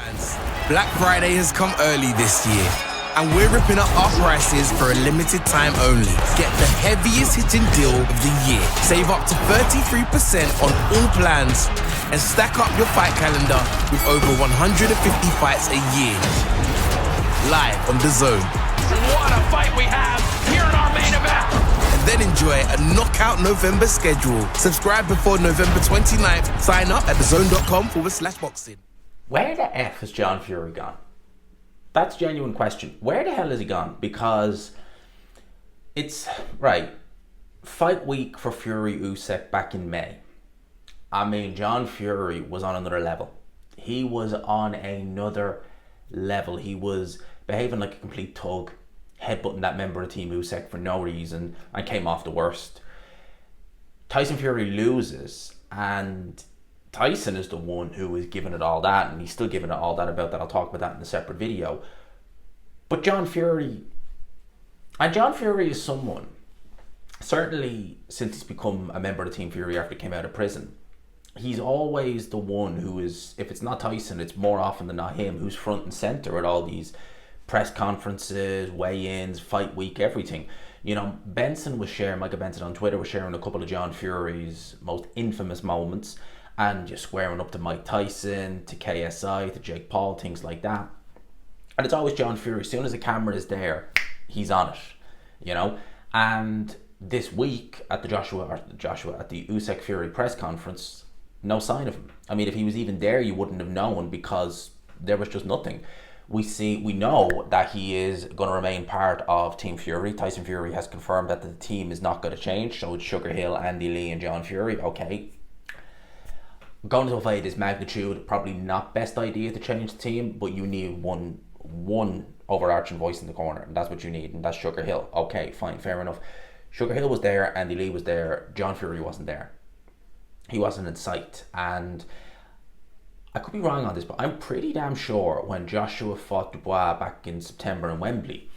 fans, Black Friday has come early this year, and we're ripping up our prices for a limited time only. Get the heaviest hitting deal of the year. Save up to 33% on all plans and stack up your fight calendar with over 150 fights a year. Live on DAZN. What a fight we have here in our main event. And then enjoy a knockout November schedule. Subscribe before November 29th. Sign up at DAZN.com/boxing. Where the F has John Fury gone? That's a genuine question. Where the hell has he gone? Because it's, right, fight week for Fury Usyk back in May. I mean, John Fury was on another level. He was on another level. He was behaving like a complete thug, headbutting that member of Team Usyk for no reason, and came off the worst. Tyson Fury loses, and Tyson is the one who is giving it all that, and he's still giving it all that about that. I'll talk about that in a separate video. But John Fury is someone, certainly since he's become a member of the Team Fury after he came out of prison, he's always the one who is, if it's not Tyson, it's more often than not him, who's front and center at all these press conferences, weigh-ins, fight week, everything. You know, Michael Benson on Twitter was sharing a couple of John Fury's most infamous moments, and just squaring up to Mike Tyson, to KSI, to Jake Paul, things like that. And it's always John Fury. As soon as the camera is there, he's on it, you know. And this week at the Usyk Fury press conference, no sign of him. I mean, if he was even there, you wouldn't have known, because there was just nothing. We know that he is going to remain part of Team Fury. Tyson Fury has confirmed that the team is not going to change. So it's Sugar Hill, Andy Lee, and John Fury. Okay. Going to a fight this magnitude, probably not best idea to change the team, but you need one overarching voice in the corner, and that's what you need, and that's Sugar Hill. Okay, fine, fair enough. Sugar Hill was there, Andy Lee was there, John Fury wasn't there. He wasn't in sight, and I could be wrong on this, but I'm pretty damn sure when Joshua fought Dubois back in September in Wembley,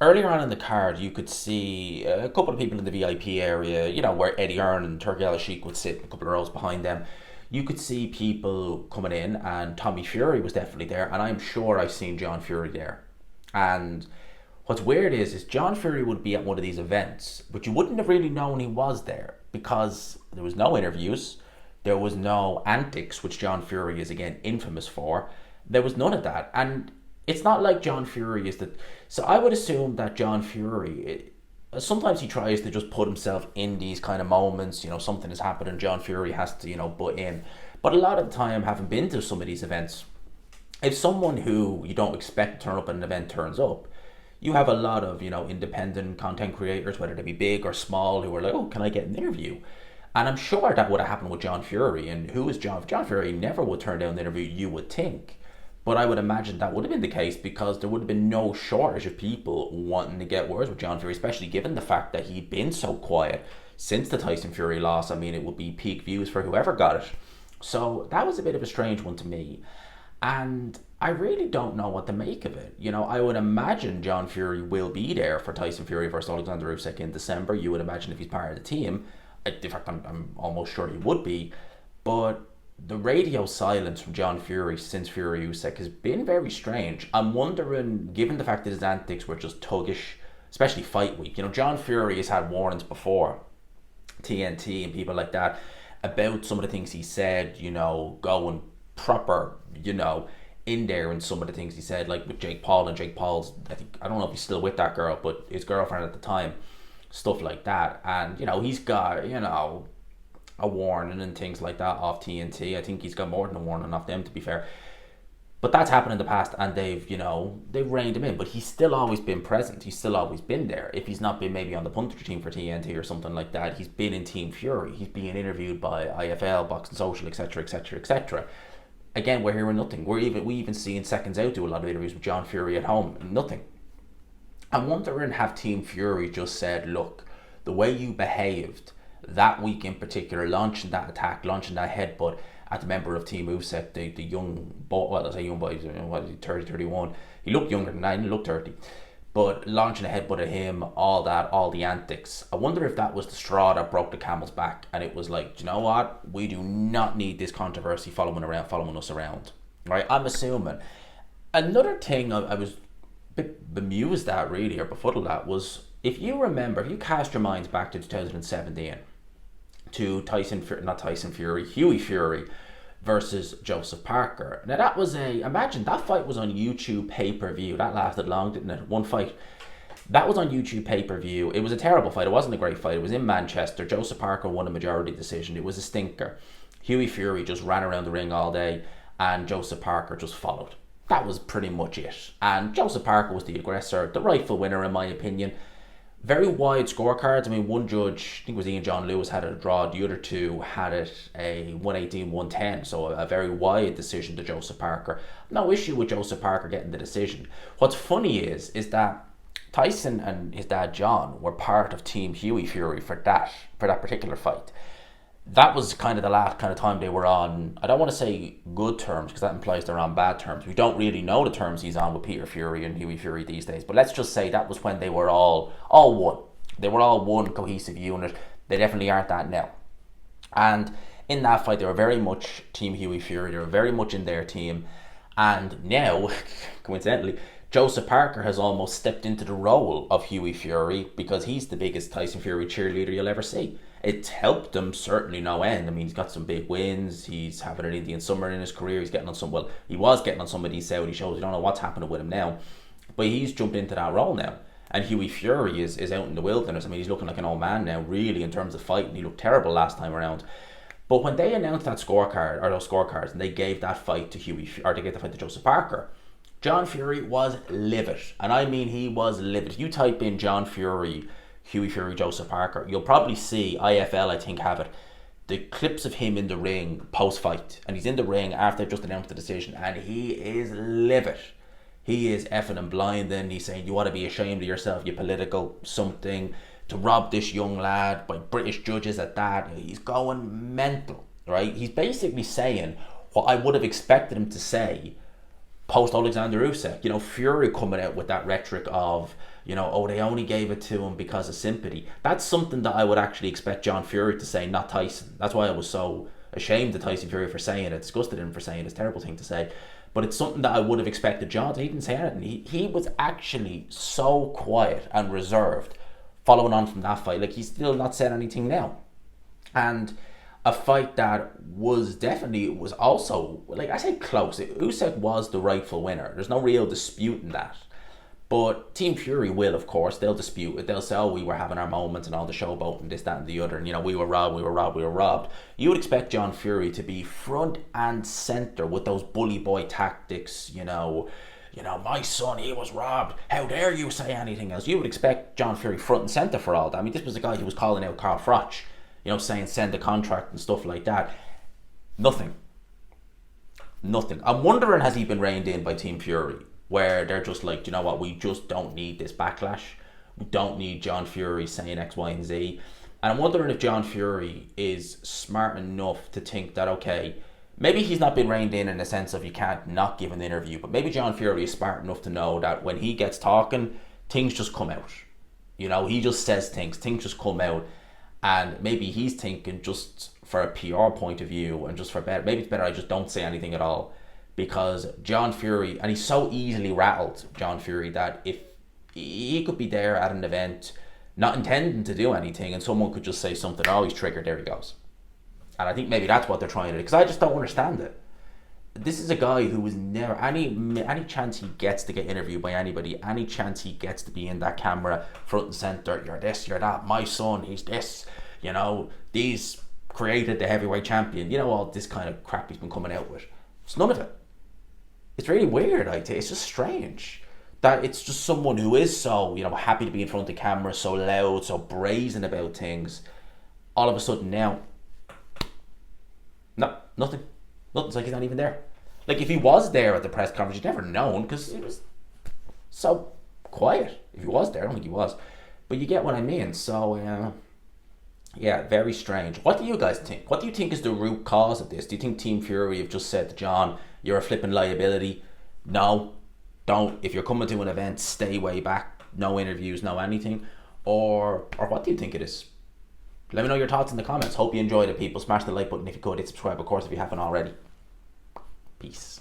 earlier on in the card, you could see a couple of people in the VIP area, you know, where Eddie Hearn and Turki Al-Sheikh would sit a couple of rows behind them. You could see people coming in, and Tommy Fury was definitely there, and I'm sure I've seen John Fury there. And what's weird is John Fury would be at one of these events, but you wouldn't have really known he was there, because there was no interviews, there was no antics, which John Fury is again infamous for. There was none of that, and it's not like John Fury is that. So I would assume that John Fury, sometimes he tries to just put himself in these kind of moments, you know, something has happened and John Fury has to, you know, butt in. But a lot of the time, having been to some of these events, if someone who you don't expect to turn up at an event turns up, you have a lot of, you know, independent content creators, whether they be big or small, who are like, oh, can I get an interview? And I'm sure that would have happened with John Fury. And who is John? John Fury never would turn down the interview, you would think. But I would imagine that would have been the case, because there would have been no shortage of people wanting to get words with John Fury, especially given the fact that he'd been so quiet since the Tyson Fury loss. I mean, it would be peak views for whoever got it. So that was a bit of a strange one to me. And I really don't know what to make of it. You know, I would imagine John Fury will be there for Tyson Fury versus Alexander Usyk in December. You would imagine if he's part of the team. In fact, I'm almost sure he would be. But the radio silence from John Fury since Fury Usyk has been very strange. I'm wondering, given the fact that his antics were just tuggish, especially fight week. You know, John Fury has had warnings before, TNT and people like that, about some of the things he said, you know, going proper, you know, in there, and some of the things he said, like with Jake Paul, and Jake Paul's, I don't know if he's still with that girl, but his girlfriend at the time, stuff like that. And, you know, he's got, you know, a warning and things like that off TNT. I think he's got more than a warning off them, to be fair. But that's happened in the past, and they've reined him in. But he's still always been present. He's still always been there. If he's not been maybe on the punter team for TNT or something like that, he's been in Team Fury. He's being interviewed by IFL, Boxing Social, etc., etc., etc. Again, we're hearing nothing. We even seeing Seconds Out do a lot of interviews with John Fury at home, and nothing. I'm wondering, have Team Fury just said, look, the way you behaved that week in particular, launching that attack, launching that headbutt at the member of Team Usyk, the young boy, well, I say young boy, what is he, 30, 31. He looked younger than that, he looked 30. But launching a headbutt at him, all that, all the antics. I wonder if that was the straw that broke the camel's back, and it was like, do you know what? We do not need this controversy following us around. right? I'm assuming. Another thing I was a bit bemused at, really, or befuddled at, was if you remember, if you cast your minds back to 2017 to Huey Fury versus Joseph Parker. Now that was imagine that fight was on YouTube pay-per-view. That lasted long, didn't it? One fight. That was on YouTube pay-per-view. It was a terrible fight. It wasn't a great fight. It was in Manchester. Joseph Parker won a majority decision. It was a stinker. Huey Fury just ran around the ring all day and Joseph Parker just followed. That was pretty much it. And Joseph Parker was the aggressor, the rightful winner in my opinion. Very wide scorecards. I mean, one judge, I think it was Ian John Lewis, had it a draw. The other two had it a 118-110. So a very wide decision to Joseph Parker. No issue with Joseph Parker getting the decision. What's funny is that Tyson and his dad John were part of Team Huey Fury for that particular fight. That was kind of the last kind of time they were on, I don't want to say good terms because that implies they're on bad terms. We don't really know the terms he's on with Peter Fury and Huey Fury these days, but let's just say that was when they were all one. They were all one cohesive unit. They definitely aren't that now. And in that fight, they were very much Team Huey Fury. They were very much in their team. And now, coincidentally, Joseph Parker has almost stepped into the role of Huey Fury because he's the biggest Tyson Fury cheerleader you'll ever see. It's helped him certainly no end. I mean, he's got some big wins. He's having an Indian summer in his career. He's getting on some, well, he was getting on some of these Saudi shows. We don't know what's happening with him now. But he's jumped into that role now. And Huey Fury is out in the wilderness. I mean, he's looking like an old man now, really, in terms of fighting. He looked terrible last time around. But when they announced that scorecard, or those scorecards, and they gave that fight to Joseph Parker, John Fury was livid. And I mean, he was livid. You type in John Fury, Huey Fury, Joseph Parker, you'll probably see, IFL I think have it, the clips of him in the ring post-fight. And he's in the ring after they've just announced the decision, and he is livid. He is effing and blinding. He's saying, you ought to be ashamed of yourself, you political something, to rob this young lad by British judges at that. He's going mental, right? He's basically saying what I would have expected him to say post Alexander Usyk. You know, Fury coming out with that rhetoric of, you know, oh, they only gave it to him because of sympathy. That's something that I would actually expect John Fury to say, not Tyson. That's why I was so ashamed of Tyson Fury for saying it, disgusted him for saying it. It's a terrible thing to say. But it's something that I would have expected John to. He didn't say anything. He was actually so quiet and reserved following on from that fight. Like, he's still not said anything now. And a fight that was also, like I say, close. Usyk was the rightful winner. There's no real disputing that. But Team Fury will, of course, they'll dispute it. They'll say, oh, we were having our moments and all the showboat and this, that and the other. And, you know, we were robbed. You would expect John Fury to be front and centre with those bully boy tactics, you know, my son, he was robbed. How dare you say anything else? You would expect John Fury front and centre for all that. I mean, this was a guy who was calling out Carl Froch, you know, saying send a contract and stuff like that. Nothing. I'm wondering, has he been reined in by Team Fury? Where they're just like, you know what, we just don't need this backlash. We don't need John Fury saying X, Y, and Z. And I'm wondering if John Fury is smart enough to think that, okay, maybe he's not been reined in the sense of you can't not give an interview, but maybe John Fury is smart enough to know that when he gets talking, things just come out. You know, he just says things just come out. And maybe he's thinking, just for a PR point of view and just for better, maybe it's better I just don't say anything at all. Because John Fury, and he's so easily rattled, John Fury, that if he could be there at an event not intending to do anything and someone could just say something, oh, he's triggered, there he goes. And I think maybe that's what they're trying to do, because I just don't understand it. This is a guy who was never, any chance he gets to get interviewed by anybody, any chance he gets to be in that camera front and centre, you're this, you're that, my son, he's this, you know, these created the heavyweight champion, you know, all this kind of crap he's been coming out with. It's none of it. It's really weird, I think. It's just strange that it's just someone who is so, you know, happy to be in front of the camera, so loud, so brazen about things. All of a sudden now, no, nothing. Nothing's like he's not even there. Like, if he was there at the press conference, you'd never known because he was so quiet. If he was there, I don't think he was. But you get what I mean. So, yeah, very strange. What do you guys think? What do you think is the root cause of this? Do you think Team Fury have just said to John, you're a flipping liability? No, don't. If you're coming to an event, stay way back. No interviews, no anything. Or what do you think it is? Let me know your thoughts in the comments. Hope you enjoyed it, people. Smash the like button if you could. Hit subscribe, of course, if you haven't already. Peace.